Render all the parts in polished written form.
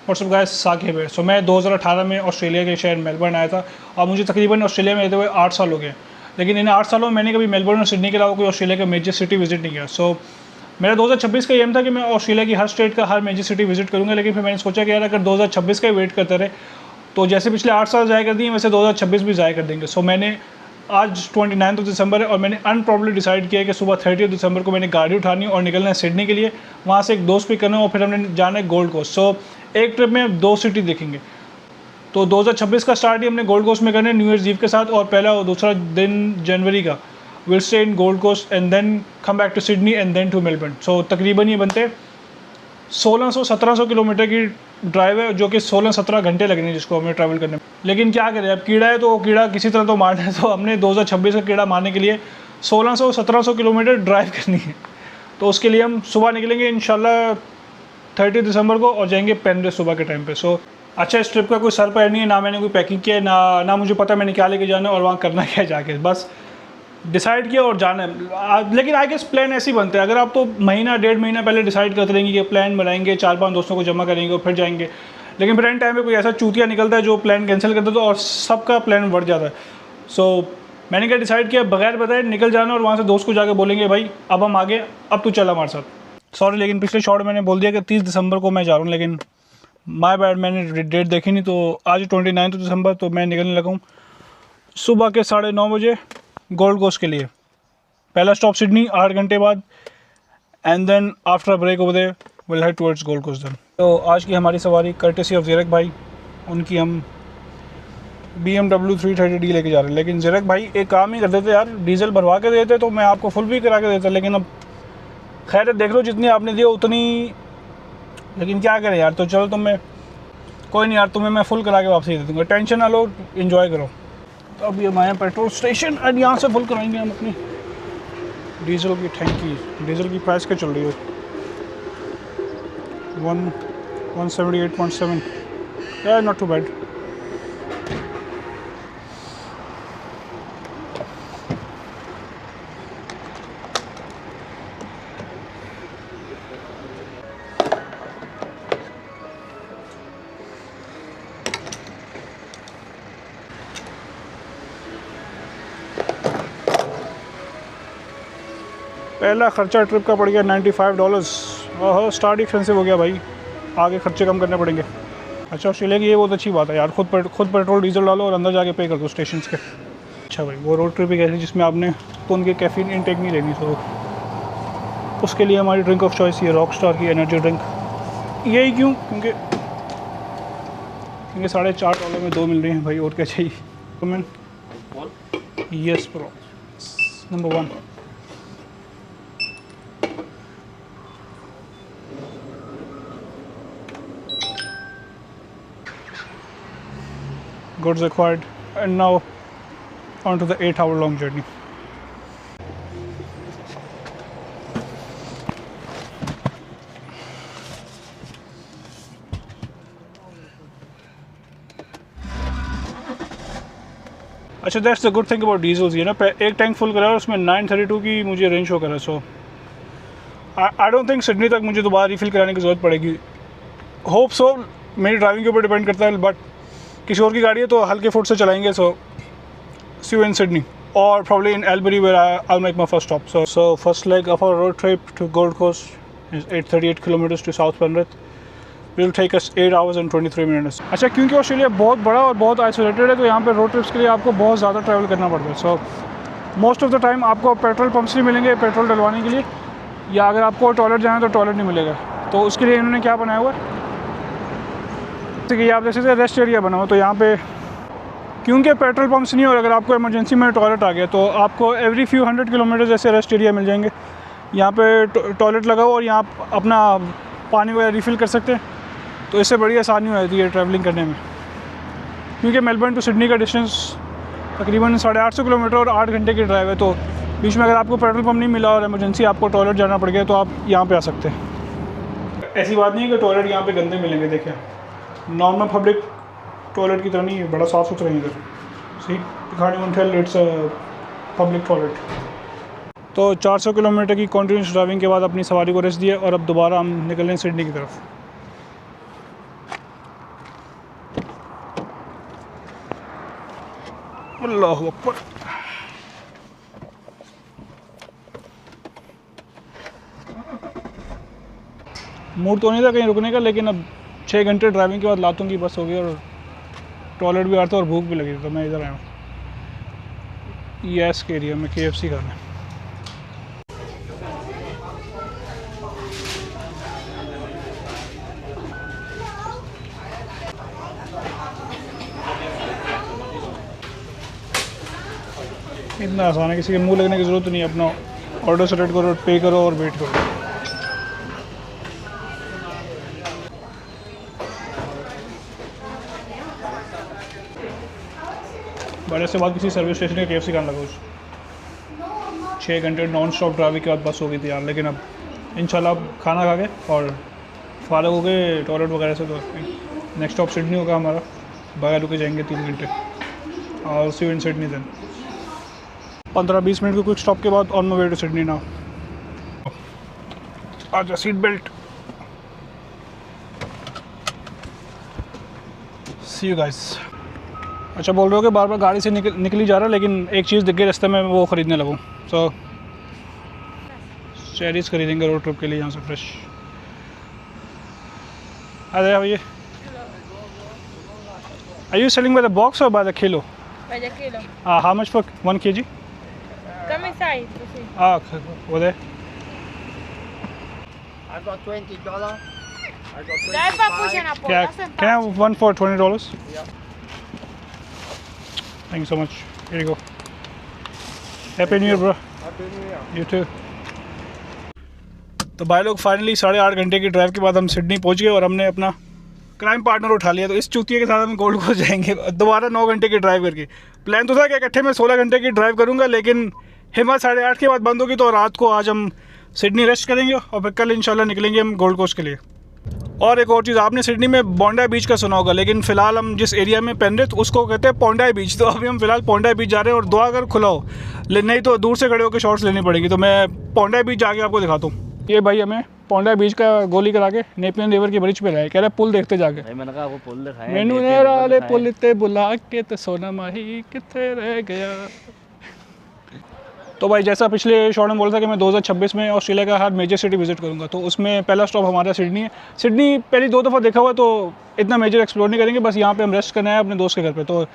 WhatsApp guys, Saqib है। सो मैं 2018 में ऑस्ट्रेलिया के शहर मेलबर्न आया था और मुझे तकरीबन ऑस्ट्रेलिया में रहते हुए 8 साल हो गए। लेकिन इन 8 सालों में मैंने कभी मेलबर्न और सिडनी के अलावा कोई ऑस्ट्रेलिया का मेजर सिटी विजिट नहीं किया। सो मेरा 2026 का एम था कि मैं ऑस्ट्रेलिया की हर स्टेट का हर मेजर सिटी विजिट करूँगा। लेकिन फिर मैंने सोचा कि यार अगर 2026 का ही वेट करते रहे तो जैसे पिछले 8 साल ज़ाया कर दिए वैसे 2026 भी ज़ाया कर देंगे। सो मैंने आज 29 दिसंबर है और मैंने अनप्रॉब्ली डिसाइड किया कि सुबह 30 दिसंबर को मैंने गाड़ी उठानी और निकलना है सिडनी के लिए। वहाँ से एक दोस्त पिक करना और फिर हमने जाना है गोल्ड कोस्ट। सो एक ट्रिप में हम 2 सिटी देखेंगे। तो 2026 का स्टार्ट ही हमने गोल्ड कोस्ट में करना है न्यू ईयर्स ईव के साथ, और पहला और दूसरा दिन जनवरी का will stay in Gold Coast and then come back to Sydney and then to Melbourne. So तकरीबन ये बनते 1600-1700 किलोमीटर की ड्राइव है, जो कि 16-17 घंटे लगने जिसको हमें ट्रैवल करने में। लेकिन क्या करें, अब कीड़ा है तो कीड़ा किसी तरह तो मारना है। तो हमने 2026 का कीड़ा मारने के लिए 1600-1700 किलोमीटर ड्राइव करनी है। तो उसके लिए हम सुबह निकलेंगे इंशाल्लाह 30 दिसंबर को और जाएंगे पेनरिस सुबह के टाइम पे। सो अच्छा, इस ट्रिप का कोई सर पैर नहीं है, ना मैंने कोई पैकिंग किया है, ना मुझे पता मैंने क्या लेके जाना है और वहाँ करना क्या है जाके। बस डिसाइड किया और जाना है। लेकिन आई गेस प्लान ऐसे ही बनते हैं, अगर आप तो महीना 1.5 महीना पहले डिसाइड करते रहेंगे कि प्लान बनाएंगे, 4-5 दोस्तों को जमा करेंगे और फिर जाएंगे। लेकिन फिर एंड टाइम पे कोई ऐसा चूतिया निकलता है जो प्लान कैंसिल कर देता है और सबका प्लान बढ़ जाता है। सो मैंने क्या डिसाइड किया, बगैर बताए निकल जाना और वहाँ से दोस्त को जाकर बोलेंगे भाई अब हम आगे, अब तू चल हमारे साथ। सॉरी, लेकिन पिछले शॉर्ट मैंने बोल दिया कि 30 दिसंबर को मैं जा रहा हूँ, लेकिन माय बैड, मैंने डेट देखी नहीं। तो आज 29 दिसंबर, तो मैं निकलने लगा हूँ सुबह के 9:30 बजे गोल्ड कोस्ट के लिए। पहला स्टॉप सिडनी 8 घंटे बाद, and then after a break over there will head towards Gold Coast then. तो आज की हमारी सवारी कर्टेसी ऑफ ज़ीरक भाई, उनकी हम BMW 330D लेके जा रहे हैं। लेकिन ज़ीरक भाई एक काम ही कर देते यार, डीजल भरवा के देते तो मैं आपको फुल भी करा के देता। लेकिन अब खैर देख लो, जितनी आपने दिया उतनी, लेकिन क्या करें यार। तो चलो तुम्हें कोई नहीं यार, तुम्हें मैं फुल करा के वापसी दे दूँगा, टेंशन ना लो, इन्जॉय करो। तो अभी हम आए पेट्रोल स्टेशन एंड यहाँ से फुल कराएंगे हम अपनी डीजल की टैंकी। डीजल की प्राइस क्या चल रही है? 178.7, या नॉट टू बैड। पहला ख़र्चा ट्रिप का पड़ गया $95। ओह, स्टार्ट एक्सपेंसिव हो गया भाई, आगे खर्चे कम करने पड़ेंगे। अच्छा, ऑस्ट्रेलिया की ये बहुत अच्छी बात है यार, खुद पेट्रोल डीजल डालो और अंदर जाके पे कर दो स्टेशन के। अच्छा भाई, वो रोड ट्रिप एक ऐसी जिसमें आपने तो उनकी कैफ़ीन इनटेक नहीं लेनी, तो उसके लिए हमारी ड्रिंक ऑफ चॉइस ये रॉकस्टार की एनर्जी ड्रिंक। यही क्यों? क्योंकि $4.5 में 2 मिल रही हैं भाई, और क्या चाहिए। Comment yes bro, number 1। Goods acquired, and now on to the 8-hour-long journey. अच्छा, that's the good thing about diesels, ये ना एक टैंक फुल करा और उसमें 932 की मुझे रेंज शो करा। सो आई डोंट थिंक सिडनी तक मुझे दोबारा रिफ़िल कराने की ज़रूरत पड़ेगी। होप सो, मेरी ड्राइविंग के ऊपर डिपेंड करता है, बट किसी और की गाड़ी है तो हल्के फुट से चलाएंगे। So see you in Sydney or probably in Albury where I'll make my first stop. So first leg of our road trip to Gold Coast is 838 kilometers to South Penrith. It will take us 8 hours and 23 minutes. अच्छा, क्योंकि Australia बहुत बड़ा और बहुत isolated है तो यहाँ पे रोड ट्रिप्स के लिए आपको बहुत ज़्यादा ट्रैवल करना पड़ता है। So most of the time आपको पेट्रोल पंप्स नहीं मिलेंगे पेट्रोल डलवाने के लिए, या अगर आपको टॉयलेट जाना है तो टॉयलेट नहीं मिलेगा। तो उसके लिए इन्होंने क्या बनाया हुआ है, जैसे कि आप जैसे रेस्ट एरिया बना हुआ, तो यहाँ पे क्योंकि पेट्रोल पंप्स नहीं, और अगर आपको इमरजेंसी में टॉयलेट आ गया तो आपको एवरी फ्यू 100 किलोमीटर जैसे रेस्ट एरिया मिल जाएंगे। यहाँ पे टॉयलेट लगाओ और यहाँ आप अपना पानी वगैरह रिफ़िल कर सकते हैं। तो इससे बड़ी आसानी हो जाती है ट्रैवलिंग करने में, क्योंकि मेलबर्न टू सिडनी का डिस्टेंस तकरीबन 850 किलोमीटर और 8 घंटे की ड्राइव है। तो बीच में अगर आपको पेट्रोल पंप नहीं मिला और इमरजेंसी आपको टॉयलेट जाना पड़ गया तो आप यहाँ पे आ सकते हैं। ऐसी बात नहीं है कि टॉयलेट यहाँ पे गंदे मिलेंगे, देखिए नॉर्मल पब्लिक टॉयलेट की तरह नहीं है, बड़ा साफ़ सुथरा है इधर। See it's public toilet. तो 400 किलोमीटर की कॉन्टीन्यूस ड्राइविंग के बाद अपनी सवारी को रेस्ट दिया और अब दोबारा हम निकल रहे हैं सिडनी की तरफ। अल्लाह अकबर। मूड तो नहीं था कहीं रुकने का, लेकिन अब 6 घंटे ड्राइविंग के बाद लातों की बस हो गई और टॉयलेट भी आ रहा था और भूख भी लगी थी, तो मैं इधर आया हूँ ES के एरिया में KFC खाने। इतना आसान है, किसी के मुंह लगने की ज़रूरत नहीं है, अपना ऑर्डर सेलेक्ट करो, पे करो और वेट करो। बड़े से बाद किसी सर्विस स्टेशन के KFC खाने लगा। 6 घंटे नॉन स्टॉप ड्राइविंग के बाद बस हो गई थी यार, लेकिन अब इंशाल्लाह अब खाना खा के और फारग हो गए टॉयलेट वगैरह से, तो नेक्स्ट स्टॉप सिडनी होगा हमारा। बगैर रुके जाएंगे 3 घंटे और see in Sydney. Then 15-20 minute के क्विक स्टॉप के बाद on my way to Sydney now. आजा seat belt. See you guys. अच्छा बोल रहे हो कि बार बार गाड़ी से निकली जा रहा है, लेकिन एक चीज़ दिख गई रास्ते में, वो ख़रीदने लगूँ। सो चेरीज खरीदेंगे रोड ट्रिप के लिए यहाँ से फ्रेश। अरे भैया, are you selling by the box और by the kilo? By the kilo. How much for 1 kg? Come inside to see. Over there. I got $20. I got Dai pa puxa na Can porta. I have one for $20? Yeah. Thank you so much. Here you go. Happy New Year, bro. Happy New Year. You too. तो भाई लोग finally 8.5 घंटे की drive के बाद हम Sydney पहुंच गए और हमने अपना क्राइम पार्टनर उठा लिया। तो इस चूतिया के साथ हम गोल्ड कोस्ट जाएंगे दोबारा 9 घंटे की ड्राइव करके। प्लान तो था कि इकट्ठे में 16 घंटे की ड्राइव करूंगा, लेकिन हिम्मत 8:30 के बाद बंद होगी, तो रात को आज हम सिडनी रेस्ट करेंगे और फिर कल इंशाल्लाह निकलेंगे हम गोल्ड कोस्ट के लिए। और एक और चीज़, आपने सिडनी में बोंडाई बीच का सुना होगा, लेकिन फ़िलहाल हम जिस एरिया में पेनरिथ उसको कहते हैं पोंडाई बीच। तो अभी हम फ़िलहाल पोंडाई बीच जा रहे हैं और दुआ अगर खुला हो, नहीं तो दूर से खड़े होकर शॉट्स लेनी पड़ेगी। तो मैं पोंडाई बीच जाके आपको दिखाता हूँ। ये भाई हमें पोंडाई बीच का गोली करा के नेपियन रिवर की ब्रिज पे लाए, कह रहे पुल देखते जाके। मैंने कहा वो पुल दिखाया, मैनू ने राले पुल ते बुला के तो सोना माही किथे रह गया। तो भाई जैसा पिछले शॉट में बोला था कि मैं 2026 में ऑस्ट्रेलिया का हर मेजर सिटी विजिट करूंगा, तो उसमें पहला स्टॉप हमारा सिडनी है। सिडनी पहली 2 दफ़ा देखा हुआ, तो इतना मेजर एक्सप्लोर नहीं करेंगे, बस यहाँ पे हम रेस्ट करना है अपने दोस्त के घर पे। तो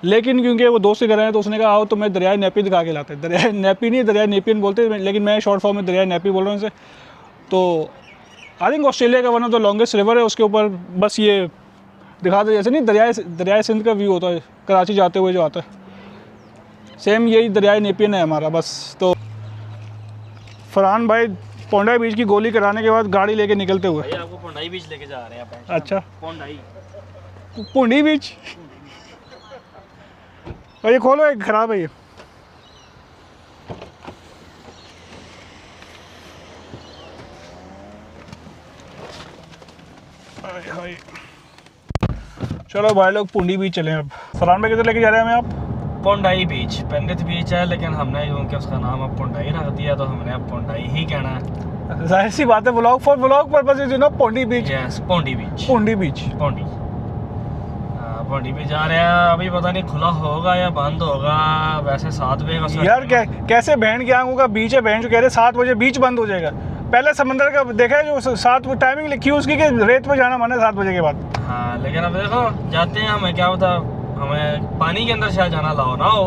लेकिन क्योंकि वो दोस्त के घर आए तो उसने कहा आओ तो मैं दरिया नेपी दिखा के लाते हैं। दरिया नेपी नहीं, दरिया नेपियन बोलते हैं, लेकिन मैं शॉर्ट फॉर्म में दरिया नेपी बोल रहा हूँ इसे। तो आई थिंक ऑस्ट्रेलिया का one of the longest river है, उसके ऊपर बस ये दिखाते जैसे नहीं दरिया सिंध का व्यू होता है कराची जाते हुए जो आता है, सेम यही दरिया नेपियन है हमारा बस। तो फरहान भाई पोंडाई बीच की गोली कराने के बाद गाड़ी लेके निकलते हुए भाई आपको पोंडाई बीच लेके जा रहे हैं आप। अच्छा पोंडाई पुंडी बीच। और ये खोलो, एक ख़राब है ये। हाय चलो भाई लोग पुंडी बीच चले अब। फरहान भाई किधर लेके जा रहे हैं हमें आप? पोंडाई बीच, पेनरिथ बीच है, लेकिन हमने क्योंकि उसका नाम अब पोंडाई रख दिया तो हमने अब पोंडाई ही कहना है। जाहिर सी बात है, vlog for vlog purpose you know Pondy beach. Yes Pondy beach. Pondy beach Pondy Pondy beach जा रहे हैं। अभी पता नहीं खुला होगा या बंद होगा। वैसे 7 बजे का यार कैसे बहन के आंखों का बीच है, बहन जो कह रहे 7 बजे बीच बंद हो जाएगा। पहले समंदर का देखा है जो 7 टाइमिंग लिखी है उसकी कि रेत पे जाना माना 7 बजे के बाद। हाँ लेकिन अब देखो जाते हैं, हमें क्या पता हमें पानी के अंदर शायद जाना लाओ ना हो,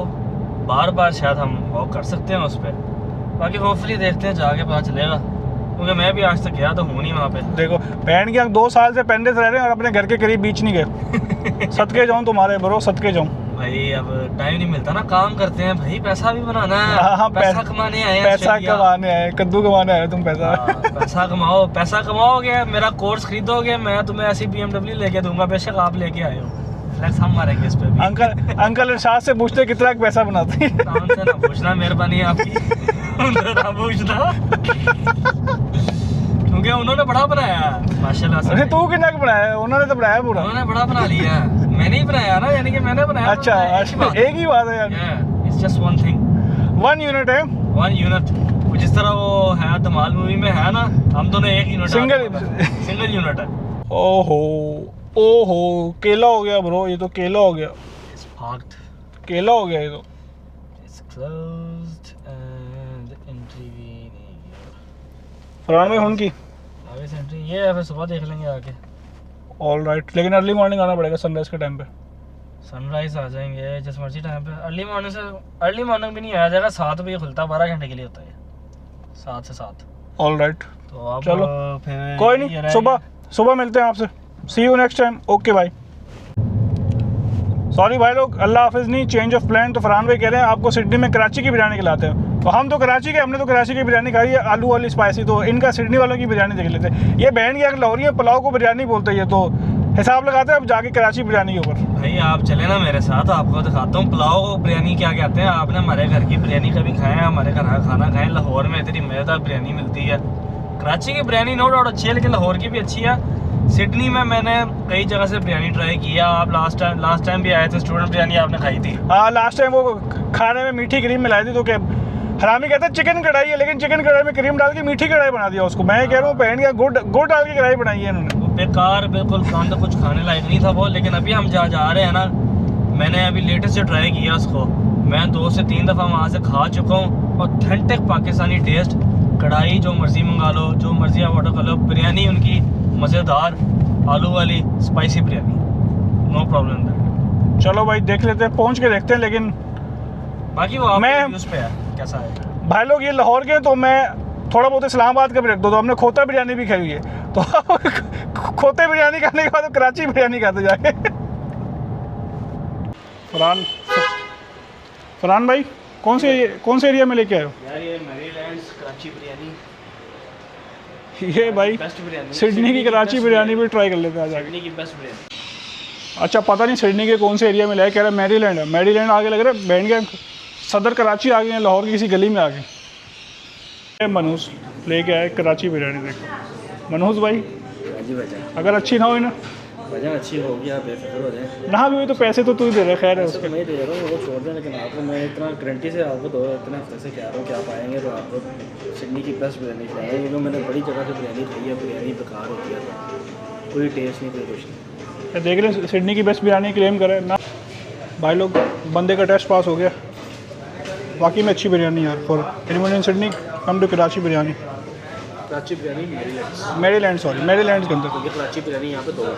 बार बार शायद हम वॉक कर सकते हैं उस पर। बाकी होपफुली देखते हैं, जाके पता चलेगा, क्योंकि मैं भी आज तक गया तो हूँ नहीं वहाँ पे। देखो बहन की आंख 2 साल से पेनरिथ रह रहे हैं और अपने घर के करीब बीच नहीं गए। सदके जाऊँ तुम्हारे ब्रो, सदके जाऊँ। भाई अब टाइम नहीं मिलता ना, काम करते हैं भाई, पैसा भी बनाना है। हाँ, पैसा कमाने आए हैं, पैसा कमाने आए, कद्दू कमाने आए तुम पैसा। पैसा कमाओ, पैसा कमाओगे, मेरा कोर्स खरीदोगे, मैं तुम्हें ऐसी BMW लेके दूंगा, बेशक आप लेके आए हो। फ्लेक्स हम मारेंगे इस पे भी। अंकल इरशाद से पूछते कितना पैसा बनाते हैं। काम से ना पूछना, मेहरबानी है आपकी। उनसे ना पूछना, क्योंकि उन्होंने बड़ा बनाया माशाल्लाह से। अरे तू कितना बनाया? उन्होंने तो बनाया पूरा। उन्होंने बड़ा बना लिया, मैंने ही बनाया ना, यानी कि मैंने बनाया। अच्छा एक ही बात है यार। It's just one thing, 1 unit है। 1 यूनिट। जिस तरह वो है धमाल मूवी में है ना, हम दोनों एक यूनिट, सिंगल यूनिट है। ओहो केला हो गया ब्रो, ये तो केला हो गया। केला हो गया ये तो। It's closed and entry भी नहीं है। फरहान भाई हुन की आगे से एंट्री ये है, फिर सुबह देख लेंगे आके। ऑल राइट, लेकिन अर्ली मॉर्निंग आना पड़ेगा सनराइज के टाइम पे। सनराइज आ जाएंगे जिस मर्जी टाइम पे। अर्ली मॉर्निंग भी नहीं आया जाएगा, 7 बजे खुलता है, 12 घंटे के लिए होता है, 7 से 7। ऑल राइट, तो अब चलो फिर कोई ये नहीं, रहेगा। सुबह मिलते हैं आपसे। सी यू नेक्स्ट टाइम। ओके भाई। सॉरी भाई लोग, अल्लाह हाफिज़ नहीं, चेंज ऑफ प्लान। तो फरहान भाई कह रहे हैं आपको सिडनी में कराची की बिरयानी खिलाते हैं, तो हम तो कराची के, हमने तो कराची की बिरयानी खाई है आलू वाली स्पाइसी, तो इनका सिडनी वालों की बिरयानी देख लेते हैं। ये बहन की लाहौरी पुलाव को बिरयानी बोलते हैं, ये तो हिसाब लगाते हैं अब जाके कराची बिरयानी के ऊपर। भाई आप चले ना मेरे साथ, आपको दिखाता हूँ पुलाव बिरयानी क्या कहते हैं। आपने हमारे घर की बिरयानी कभी खाए हैं? हमारे घर का खाना खाएं। लाहौर में इतनी मज़ेदार बिरयानी मिलती है। कराची की बिरयानी नो डाउट अच्छी है, लेकिन लाहौर की भी अच्छी है। सिडनी में मैंने कई जगह से बिरयानी ट्राई किया। आप लास्ट टाइम भी आए थे, स्टूडेंट बिरयानी आपने खाई थी। हाँ, लास्ट टाइम वो खाने में मीठी क्रीम मिलाई थी, तो क्या हरामी कहते हैं चिकन कढ़ाई है, लेकिन चिकन कढ़ाई में क्रीम डाल के मीठी कढ़ाई बना दिया उसको। मैं कह रहा हूँ पहन गया, गुड़ डाल के कढ़ाई बनाई है इन्होंने। बेकार, बिल्कुल खाना कुछ खाने लायक नहीं था वो। लेकिन अभी हम जहाँ जा रहे हैं ना, मैंने अभी लेटेस्ट से ट्राई किया उसको। मैं 2 से 3 दफ़ा वहाँ से खा चुका हूँ। ऑथेंटिक पाकिस्तानी टेस्ट, कढ़ाई जो मर्ज़ी मंगा लो, जो मर्ज़ी आप ऑर्डर कर लो। बिरयानी उनकी मज़ेदार, आलू वाली spicy biryani, no problem that. चलो भाई देख लेते हैं, पहुँच के देखते हैं। लेकिन बाकी वो मैं न्यूज़ पे है कैसा है। भाई लोग ये लाहौर के हैं, तो मैं थोड़ा बहुत इस्लामाबाद का भी रख दो, तो हमने खोता बिरयानी भी खाई हुई है, तो खोते बिरयानी खाने के बाद तो कराची बिरयानी खाते जाके। फरहान भाई कौन से एरिया में लेके आए हो? यार ये मैरीलैंड कराची बिरयानी, ये भाई बेस्ट बिरयानी। सिडनी की कराची बिरयानी भी ट्राई कर लेते हैं आज आगे। सिडनी की बेस्ट बिरयानी। अच्छा, पता नहीं सिडनी के कौन से एरिया में लाया, कह रहा है मैरीलैंड है। मैरीलैंड आगे लग रहा है, बैंड गए सदर कराची आ गए हैं, लाहौर की किसी गली में आ गए। मनहूस लेके आए कराची बिरयानी। देखो मनहूस भाई, जी वजह अगर अच्छी ना हो ना, वजह अच्छी होगी, आप बेफिक्र हो जाए। ना भी हुई तो पैसे तो तू ही दे रहा, खैर है उसके। मैं दे रहा हूँ, वो छोड़ दें, लेकिन आपको मैं इतना गारंटी से आपको इतने हफ्ते से कह रहा हूँ कि आप आएंगे तो आपको सिडनी की बेस्ट बिरयानी खिलाएंगे, क्योंकि मैंने बड़ी जगह से बिरयानी खाई है, बिरयानी बेकार होती है, तो कोई टेस्ट नहीं, कोई कुछ नहीं। देख रहे सिडनी की बेस्ट बिरयानी क्लेम करे ना भाई लोग। बंदे का टेस्ट पास हो गया, वाकई में अच्छी बिरयानी यार। For anyone in Sydney come to Karachi biryani. Karachi biryani Maryland, sorry Maryland के अंदर। क्योंकि कराची बिरयानी यहाँ पे 2 है।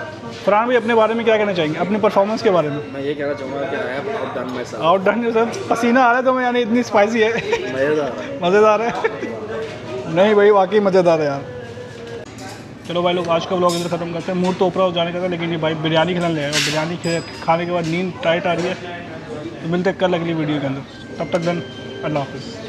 फरहान भाई अपने बारे में क्या कहना चाहेंगे, अपनी परफॉर्मेंस के बारे में? मैं ये कहना चाहूँगा कि I have outdone myself. Outdone sir, पसीना आ रहा है तो मैं, यानी इतनी स्पाइसी है, मज़ेदार है। मज़ेदार है। नहीं भाई वाकई मज़ेदार है यार। चलो भाई लोग आज का व्लॉग इधर ख़त्म करते हैं। मूड तो ऊपर हो जाने का था, लेकिन ये भाई बिरयानी खिलाने ले आए, और बिरयानी खाने के बाद नींद टाइट आ रही है। तो मिलते हैं कल अगली वीडियो के अंदर, तब तक डन, अल्लाह हाफिज़।